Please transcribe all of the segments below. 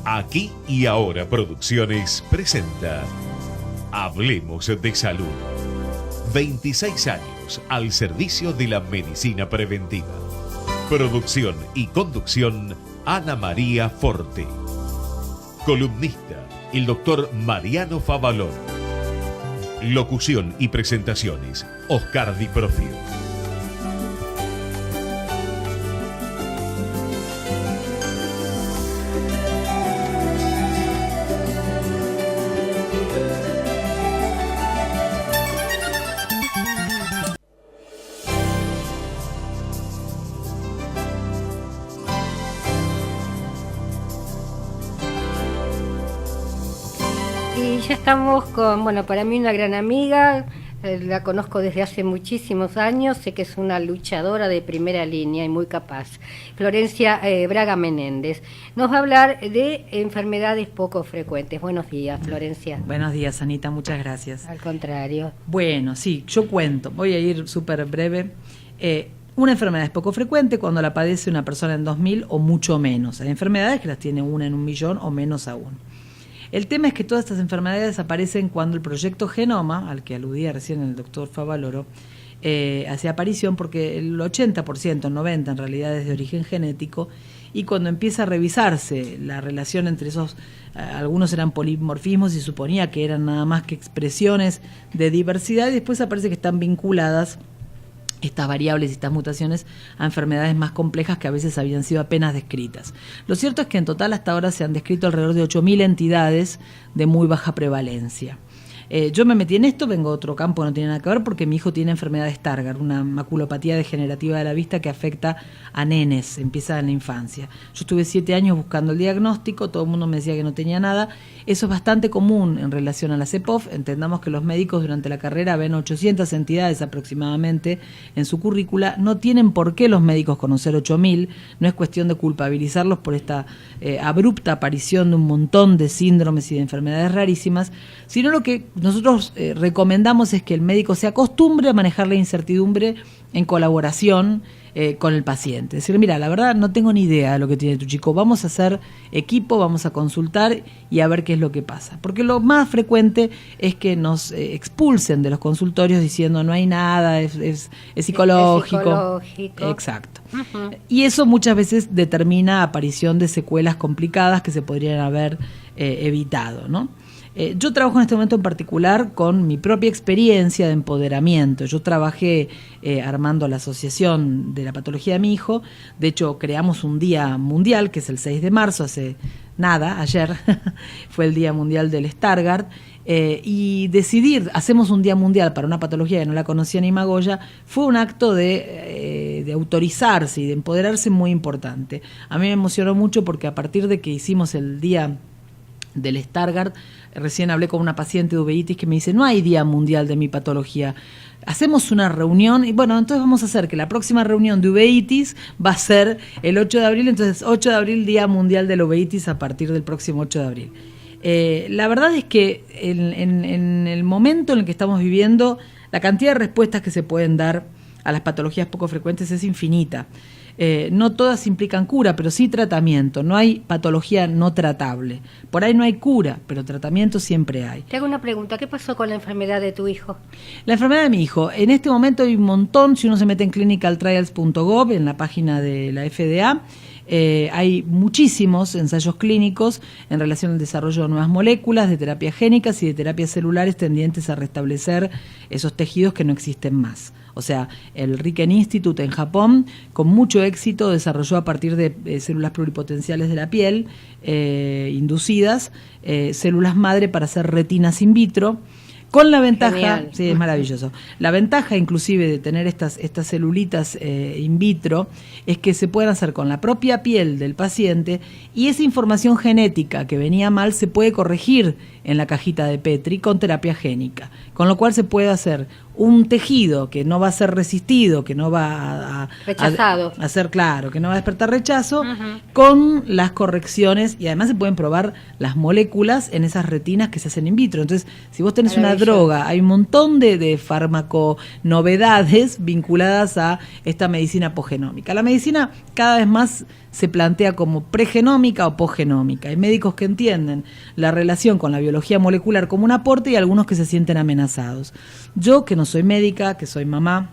Aquí y Ahora Producciones presenta Hablemos de Salud. 26 años al servicio de la medicina preventiva. Producción y conducción, Ana María Forte. Columnista, el doctor Mariano Favaloro. Locución y presentaciones, Oscar Di Profio. Y ya estamos con, bueno, para mí una gran amiga, la conozco desde hace muchísimos años, sé que es una luchadora de primera línea y muy capaz. Florencia Braga Menéndez nos va a hablar de enfermedades poco frecuentes. Buenos días, Florencia. Buenos días, Anita, muchas gracias. Al contrario. Bueno, sí, yo cuento, voy a ir súper breve. Una enfermedad es poco frecuente cuando la padece una persona en 2000 o mucho menos. Hay enfermedades que las tiene una en 1.000.000 o menos aún. El tema es que todas estas enfermedades aparecen cuando el proyecto Genoma, al que aludía recién el doctor Favaloro, hace aparición porque el 80%, el 90% en realidad es de origen genético, y cuando empieza a revisarse la relación entre esos, algunos eran polimorfismos y suponía que eran nada más que expresiones de diversidad, y después aparece que están vinculadas estas variables y estas mutaciones a enfermedades más complejas que a veces habían sido apenas descritas. Lo cierto es que en total hasta ahora se han descrito alrededor de 8.000 entidades de muy baja prevalencia. Yo me metí en esto, vengo de otro campo, no tiene nada que ver, porque mi hijo tiene enfermedad de Stargardt, una maculopatía degenerativa de la vista que afecta a nenes, empieza en la infancia. Yo estuve 7 años buscando el diagnóstico, todo el mundo me decía que no tenía nada. Eso es bastante común en relación a la CEPOF. Entendamos que los médicos durante la carrera ven 800 entidades aproximadamente en su currícula. No tienen por qué los médicos conocer 8.000, no es cuestión de culpabilizarlos por esta abrupta aparición de un montón de síndromes y de enfermedades rarísimas, sino lo que nosotros recomendamos es que el médico se acostumbre a manejar la incertidumbre en colaboración con el paciente. Decirle, mira, la verdad no tengo ni idea de lo que tiene tu chico, vamos a hacer equipo, vamos a consultar y a ver qué es lo que pasa. Porque lo más frecuente es que nos expulsen de los consultorios diciendo no hay nada, es psicológico. Es psicológico. Exacto. Uh-huh. Y eso muchas veces determina aparición de secuelas complicadas que se podrían haber evitado, ¿no? Yo trabajo en este momento en particular con mi propia experiencia de empoderamiento. Yo trabajé armando la asociación de la patología de mi hijo. De hecho, creamos un día mundial, que es el 6 de marzo, hace nada, ayer, fue el Día Mundial del Stargardt. Y decidir, hacemos un día mundial para una patología que no la conocía ni Magoya, fue un acto de autorizarse y de empoderarse muy importante. A mí me emocionó mucho porque a partir de que hicimos el día del Stargardt, recién hablé con una paciente de uveitis que me dice, no hay día mundial de mi patología, hacemos una reunión, y bueno, entonces vamos a hacer que la próxima reunión de uveitis va a ser el 8 de abril, entonces 8 de abril, Día Mundial de la Uveitis a partir del próximo 8 de abril. La verdad es que en el momento en el que estamos viviendo, la cantidad de respuestas que se pueden dar a las patologías poco frecuentes es infinita. No todas implican cura, pero sí tratamiento. No hay patología no tratable. Por ahí no hay cura, pero tratamiento siempre hay. Te hago una pregunta, ¿qué pasó con la enfermedad de tu hijo? La enfermedad de mi hijo, en este momento hay un montón, si uno se mete en clinicaltrials.gov, en la página de la FDA, hay muchísimos ensayos clínicos en relación al desarrollo de nuevas moléculas, de terapias génicas y de terapias celulares tendientes a restablecer esos tejidos que no existen más. O sea, el Riken Institute en Japón, con mucho éxito, desarrolló a partir de células pluripotenciales de la piel, inducidas, células madre para hacer retinas in vitro, con la ventaja, genial. Sí, es maravilloso. La ventaja inclusive de tener estas celulitas in vitro es que se pueden hacer con la propia piel del paciente y esa información genética que venía mal se puede corregir en la cajita de Petri con terapia génica, con lo cual se puede hacer un tejido que no va a ser resistido, que no va rechazado. A ser claro, que no va a despertar rechazo, uh-huh. Con las correcciones, y además se pueden probar las moléculas en esas retinas que se hacen in vitro. Entonces, si vos tenés una droga, hay un montón de farmaconovedades vinculadas a esta medicina apogenómica. La medicina cada vez más se plantea como pregenómica o posgenómica. Hay médicos que entienden la relación con la biología molecular como un aporte y algunos que se sienten amenazados. Yo, que no soy médica, que soy mamá,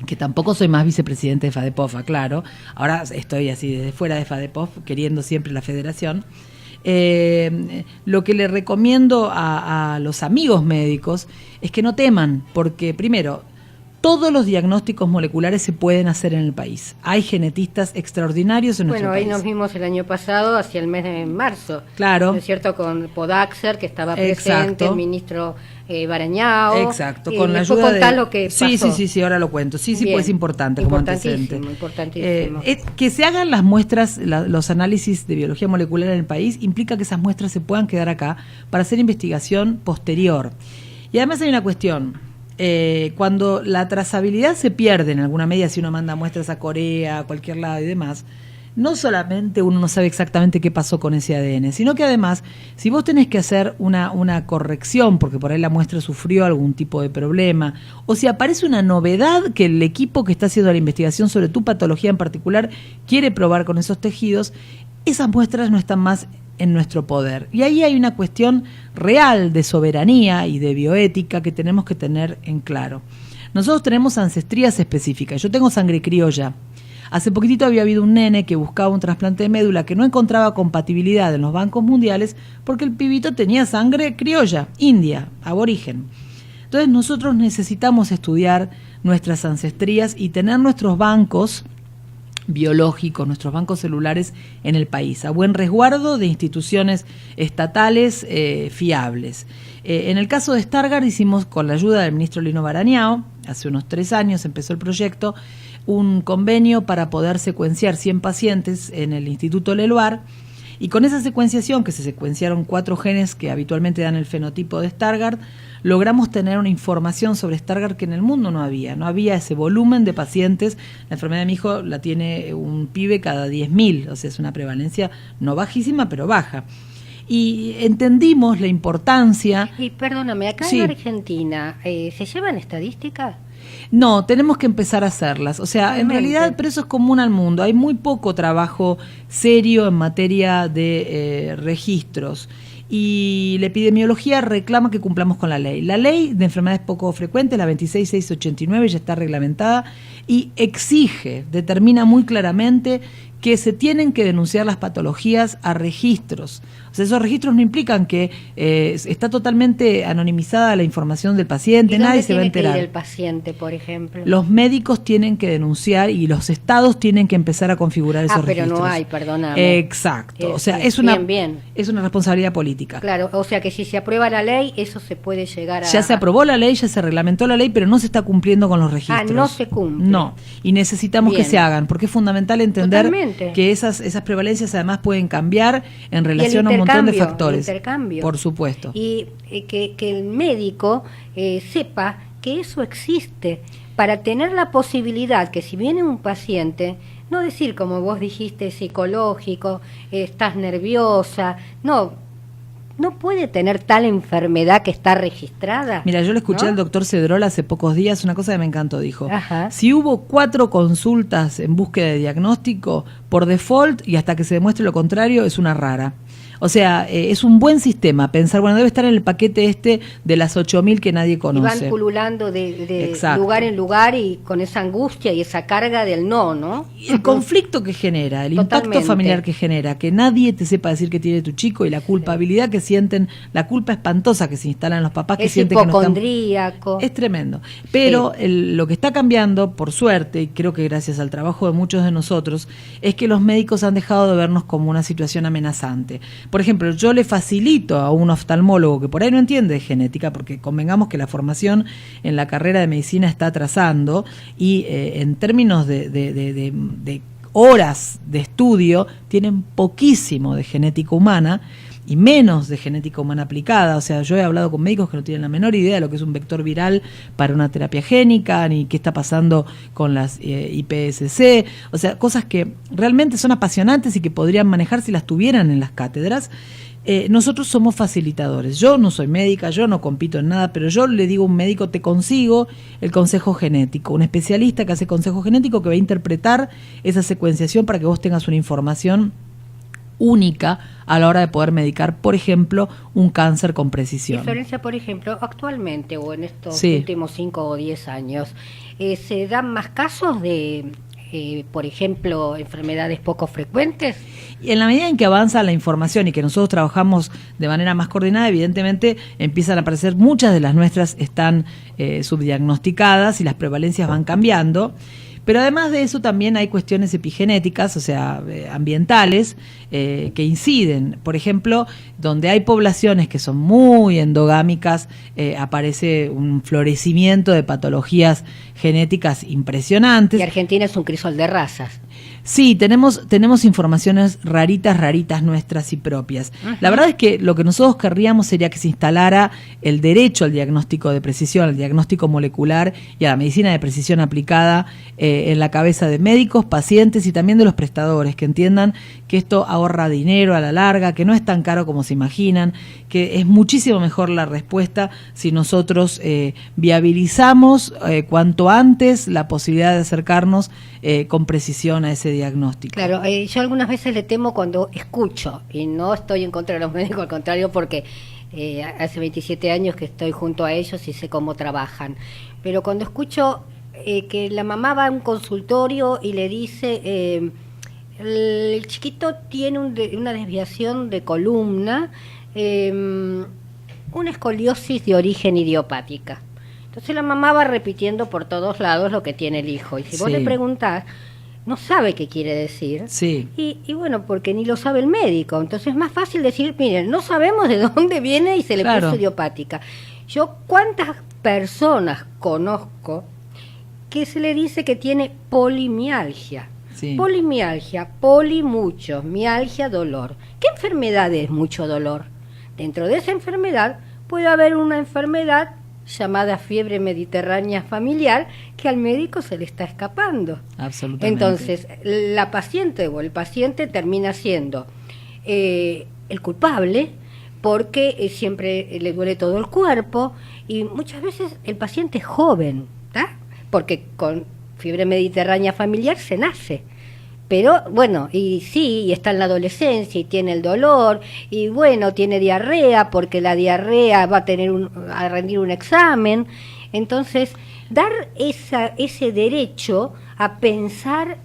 que tampoco soy más vicepresidente de FADEPOF, claro, ahora estoy así desde fuera de FADEPOF, queriendo siempre la federación. Lo que le recomiendo a los amigos médicos es que no teman, porque primero, todos los diagnósticos moleculares se pueden hacer en el país. Hay genetistas extraordinarios en nuestro país. Bueno, ahí nos vimos el año pasado, hacia el mes de marzo. Claro. ¿No es cierto? Con Podaxer, que estaba presente, Exacto. el ministro Barañao. Exacto, con la ayuda de... lo que pasó. Sí, ahora lo cuento. Sí, Bien. pues es importante como antecedente. Importantísimo. Que se hagan las muestras, los análisis de biología molecular en el país, implica que esas muestras se puedan quedar acá para hacer investigación posterior. Y además hay una cuestión. Cuando la trazabilidad se pierde en alguna medida, si uno manda muestras a Corea, a cualquier lado y demás, no solamente uno no sabe exactamente qué pasó con ese ADN, sino que además, si vos tenés que hacer una corrección, porque por ahí la muestra sufrió algún tipo de problema, o si aparece una novedad que el equipo que está haciendo la investigación sobre tu patología en particular quiere probar con esos tejidos, esas muestras no están más en nuestro poder. Y ahí hay una cuestión real de soberanía y de bioética que tenemos que tener en claro. Nosotros tenemos ancestrías específicas. Yo tengo sangre criolla. Hace poquitito había habido un nene que buscaba un trasplante de médula que no encontraba compatibilidad en los bancos mundiales porque el pibito tenía sangre criolla, india, aborigen. Entonces nosotros necesitamos estudiar nuestras ancestrías y tener nuestros bancos biológicos, nuestros bancos celulares en el país, a buen resguardo de instituciones estatales fiables. En el caso de Stargardt hicimos, con la ayuda del ministro Lino Barañao, hace unos 3 años empezó el proyecto, un convenio para poder secuenciar 100 pacientes en el Instituto Leloir, y con esa secuenciación, que se secuenciaron 4 genes que habitualmente dan el fenotipo de Stargardt, logramos tener una información sobre Stargardt que en el mundo no había ese volumen de pacientes. La enfermedad de mi hijo la tiene un pibe cada 10.000, o sea, es una prevalencia no bajísima, pero baja. Y entendimos la importancia... Y perdóname, acá Sí. en Argentina, ¿se llevan estadísticas? No, tenemos que empezar a hacerlas. O sea, en Realmente. realidad, pero eso es común al mundo. Hay muy poco trabajo serio en materia de registros. Y la epidemiología reclama que cumplamos con la ley. La ley de enfermedades poco frecuentes, la 26689, ya está reglamentada y exige, determina muy claramente que se tienen que denunciar las patologías a registros. O sea, esos registros no implican que está totalmente anonimizada la información del paciente, ¿Y nadie dónde se va a tiene que ir enterar. el paciente, por ejemplo? Los médicos tienen que denunciar y los estados tienen que empezar a configurar esos pero registros. no hay, perdóname. Exacto. O sea, es una responsabilidad política. Claro, o sea que si se aprueba la ley, eso se puede llegar a... Ya se aprobó la ley, ya se reglamentó la ley, pero no se está cumpliendo con los registros. no se cumple. No, y necesitamos Bien. que se hagan, porque es fundamental entender Totalmente. que esas prevalencias además pueden cambiar en relación a un montón de factores. El intercambio. Por supuesto. Y que el médico sepa que eso existe, para tener la posibilidad que si viene un paciente, no decir como vos dijiste, psicológico, estás nerviosa, no puede tener tal enfermedad que está registrada. Mira, yo le escuché ¿no? al doctor Cedrol hace pocos días, una cosa que me encantó, dijo, Ajá. si hubo 4 consultas en búsqueda de diagnóstico, por default, y hasta que se demuestre lo contrario, es una rara. O sea, es un buen sistema pensar, bueno, debe estar en el paquete de las 8.000 que nadie Y conoce. van pululando de Exacto. lugar en lugar y con esa angustia y esa carga del no. Y el conflicto que genera, el impacto Totalmente. familiar que genera, que nadie te sepa decir que tiene tu chico y la culpabilidad que sienten, la culpa espantosa que se instala en los papás que Es sienten que no están... hipocondríaco. Es tremendo. Pero lo que está cambiando, por suerte, y creo que gracias al trabajo de muchos de nosotros, es que los médicos han dejado de vernos como una situación amenazante. Por ejemplo, yo le facilito a un oftalmólogo que por ahí no entiende de genética, porque convengamos que la formación en la carrera de medicina está atrasando, y en términos de horas de estudio, tienen poquísimo de genética humana, y menos de genética humana aplicada. O sea, yo he hablado con médicos que no tienen la menor idea de lo que es un vector viral para una terapia génica, ni qué está pasando con las IPSC. O sea, cosas que realmente son apasionantes y que podrían manejar si las tuvieran en las cátedras. Nosotros somos facilitadores. Yo no soy médica, yo no compito en nada, pero yo le digo a un médico, te consigo el consejo genético, un especialista que hace consejo genético que va a interpretar esa secuenciación para que vos tengas una información única a la hora de poder medicar, por ejemplo, un cáncer con precisión. Y Florencia, por ejemplo, actualmente o en estos Sí. últimos 5 o 10 años, ¿se dan más casos de, por ejemplo, enfermedades poco frecuentes? Y en la medida en que avanza la información y que nosotros trabajamos de manera más coordinada, evidentemente empiezan a aparecer, muchas de las nuestras están subdiagnosticadas y las prevalencias van cambiando. Pero además de eso también hay cuestiones epigenéticas, o sea, ambientales, que inciden. Por ejemplo, donde hay poblaciones que son muy endogámicas, aparece un florecimiento de patologías genéticas impresionantes. Y Argentina es un crisol de razas. Sí, tenemos informaciones raritas nuestras y propias. Ajá. La verdad es que lo que nosotros querríamos sería que se instalara el derecho al diagnóstico de precisión, al diagnóstico molecular y a la medicina de precisión aplicada en la cabeza de médicos, pacientes y también de los prestadores, que entiendan que esto ahorra dinero a la larga, que no es tan caro como se imaginan, que es muchísimo mejor la respuesta si nosotros viabilizamos cuanto antes la posibilidad de acercarnos con precisión a ese diagnóstico. Claro, yo algunas veces le temo cuando escucho, y no estoy en contra de los médicos, al contrario, porque hace 27 años que estoy junto a ellos y sé cómo trabajan, pero cuando escucho que la mamá va a un consultorio y le dice, el chiquito tiene una desviación de columna, una escoliosis de origen idiopática. Entonces la mamá va repitiendo por todos lados lo que tiene el hijo, y si vos Sí. le preguntás, no sabe qué quiere decir. Sí. Y bueno, porque ni lo sabe el médico. Entonces es más fácil decir, miren, no sabemos de dónde viene y se le Claro. puso idiopática. Yo, ¿cuántas personas conozco que se le dice que tiene polimialgia? Sí. Polimialgia, poli mucho, mialgia dolor. ¿Qué enfermedad es mucho dolor? Dentro de esa enfermedad puede haber una enfermedad llamada fiebre mediterránea familiar que al médico se le está escapando. Absolutamente. Entonces, la paciente o el paciente termina siendo el culpable porque siempre le duele todo el cuerpo y muchas veces el paciente es joven, ¿tá? Porque con fiebre mediterránea familiar se nace. Pero bueno, y sí, y está en la adolescencia y tiene el dolor, y bueno, tiene diarrea porque la diarrea va a tener a rendir un examen. Entonces, dar ese derecho a pensar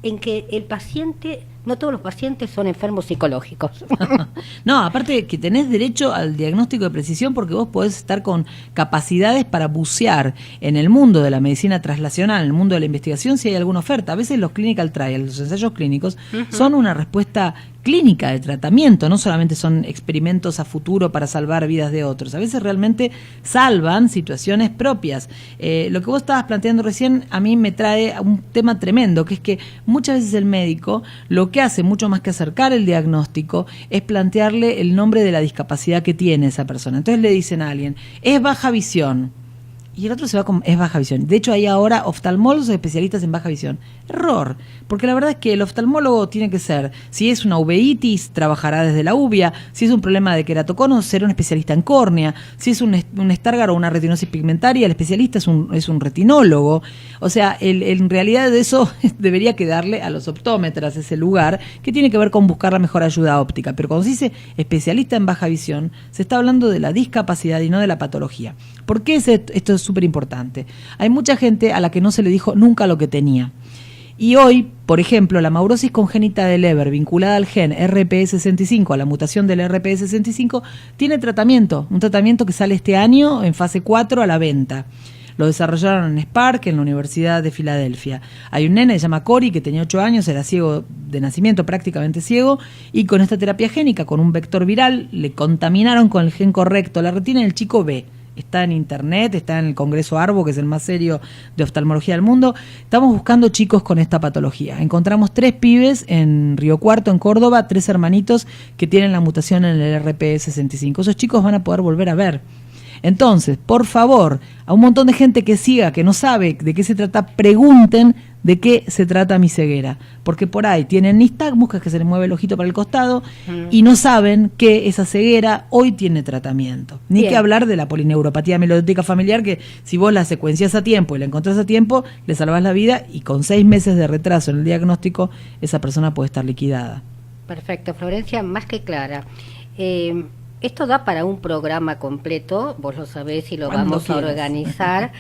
en que el paciente, no todos los pacientes son enfermos psicológicos. No, aparte que tenés derecho al diagnóstico de precisión porque vos podés estar con capacidades para bucear en el mundo de la medicina translacional, en el mundo de la investigación, si hay alguna oferta. A veces los clinical trials, los ensayos clínicos, son una respuesta clínica de tratamiento, no solamente son experimentos a futuro para salvar vidas de otros, a veces realmente salvan situaciones propias. Lo que vos estabas planteando recién a mí me trae a un tema tremendo, que es que muchas veces el médico lo que hace, mucho más que acercar el diagnóstico, es plantearle el nombre de la discapacidad que tiene esa persona. Entonces le dicen a alguien, es baja visión. Y el otro se va con, es baja visión. De hecho, hay ahora oftalmólogos especialistas en baja visión. Error, porque la verdad es que el oftalmólogo tiene que ser, si es una uveitis, trabajará desde la uvea, si es un problema de queratocono, será un especialista en córnea, si es un Stargardt o una retinosis pigmentaria, el especialista es un retinólogo. O sea, en realidad de eso debería quedarle a los optómetras ese lugar, que tiene que ver con buscar la mejor ayuda óptica. Pero cuando se dice especialista en baja visión, se está hablando de la discapacidad y no de la patología. ¿Por qué esto es súper importante? Hay mucha gente a la que no se le dijo nunca lo que tenía. Y hoy, por ejemplo, la maurosis congénita de Leber vinculada al gen RPE65, a la mutación del RPE65, tiene tratamiento, un tratamiento que sale este año en fase 4 a la venta. Lo desarrollaron en Spark, en la Universidad de Filadelfia. Hay un nene que se llama Cory, que tenía 8 años, era ciego de nacimiento, prácticamente ciego, y con esta terapia génica, con un vector viral, le contaminaron con el gen correcto la retina y el chico ve. está en internet, está en el Congreso ARBO, que es el más serio de oftalmología del mundo. Estamos buscando chicos con esta patología. Encontramos 3 pibes en Río Cuarto, en Córdoba, 3 hermanitos que tienen la mutación en el RPE65. Esos chicos van a poder volver a ver. Entonces, por favor, a un montón de gente que siga, que no sabe de qué se trata, pregunten de qué se trata mi ceguera. Porque por ahí tienen nistagmus, que es que se les mueve el ojito para el costado, y no saben que esa ceguera hoy tiene tratamiento. Ni Bien. que hablar de la polineuropatia melodética familiar, que si vos la secuencias a tiempo y la encontrás a tiempo, le salvás la vida, y con 6 meses de retraso en el diagnóstico, esa persona puede estar liquidada. Perfecto, Florencia, más que clara. Esto da para un programa completo, vos lo sabés y lo Cuando vamos a quieras. organizar,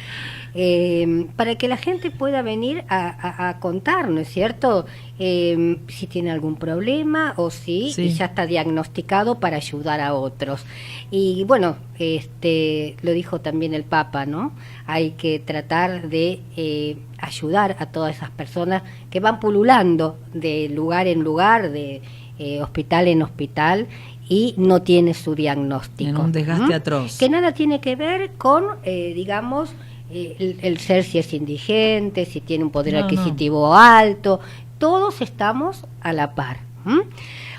para que la gente pueda venir a contar, ¿no es cierto? Si tiene algún problema o si Sí. ya está diagnosticado para ayudar a otros. Y bueno, lo dijo también el Papa, ¿no? Hay que tratar de ayudar a todas esas personas que van pululando de lugar en lugar, de hospital en hospital, y no tiene su diagnóstico. En un desgaste atroz. Que nada tiene que ver con, digamos, el ser, si es indigente, si tiene un poder adquisitivo alto. Todos estamos a la par.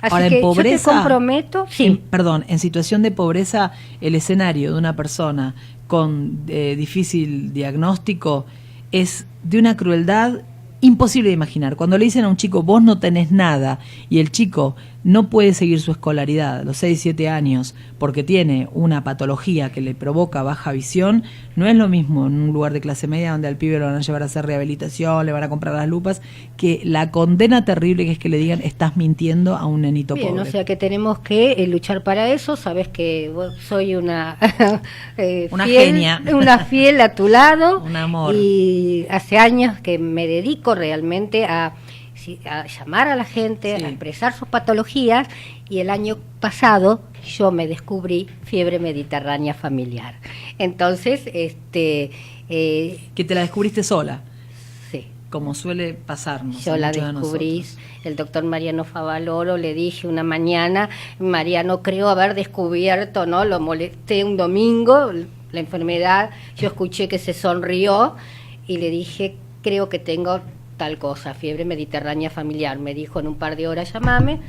Así Ahora, que en pobreza, yo te comprometo, sí. Perdón, en situación de pobreza, el escenario de una persona con difícil diagnóstico es de una crueldad imposible de imaginar. Cuando le dicen a un chico, vos no tenés nada, y el chico no puede seguir su escolaridad a los 6, 7 años porque tiene una patología que le provoca baja visión, no es lo mismo en un lugar de clase media donde al pibe lo van a llevar a hacer rehabilitación, le van a comprar las lupas, que la condena terrible que es que le digan, estás mintiendo a un nenito Bien, pobre. o sea que tenemos que luchar para eso. Sabes que vos soy una Una fiel, genia. una fiel a tu lado. Un amor. Y hace años que me dedico realmente a llamar a la gente, Sí. a expresar sus patologías, y el año pasado yo me descubrí fiebre mediterránea familiar. Entonces, Que te la descubriste sola, sí. como suele pasarnos. Yo a la muchos de descubrí, nosotros. el doctor Mariano Favaloro, le dije una mañana, Mariano creo haber descubierto, ¿no? Lo molesté un domingo, la enfermedad, yo escuché que se sonrió y le dije, creo que tengo tal cosa, fiebre mediterránea familiar. Me dijo, en un par de horas llamame.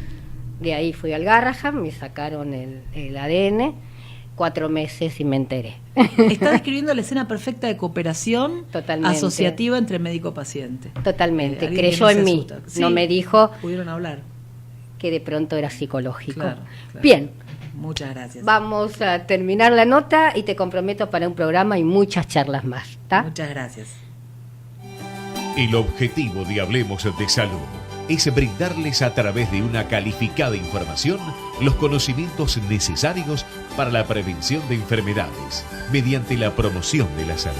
De ahí fui al Garrahan, me sacaron el ADN, 4 meses y me enteré. Está describiendo la escena perfecta de cooperación Totalmente. asociativa entre médico-paciente. Totalmente, Alguien creyó que no en se mí, asusta. Sí, no me dijo pudieron hablar. que de pronto era psicológico. Claro, claro. Bien, Muchas gracias. vamos a terminar la nota y te comprometo para un programa y muchas charlas más, ¿está? Muchas gracias. El objetivo de Hablemos de Salud es brindarles a través de una calificada información los conocimientos necesarios para la prevención de enfermedades mediante la promoción de la salud.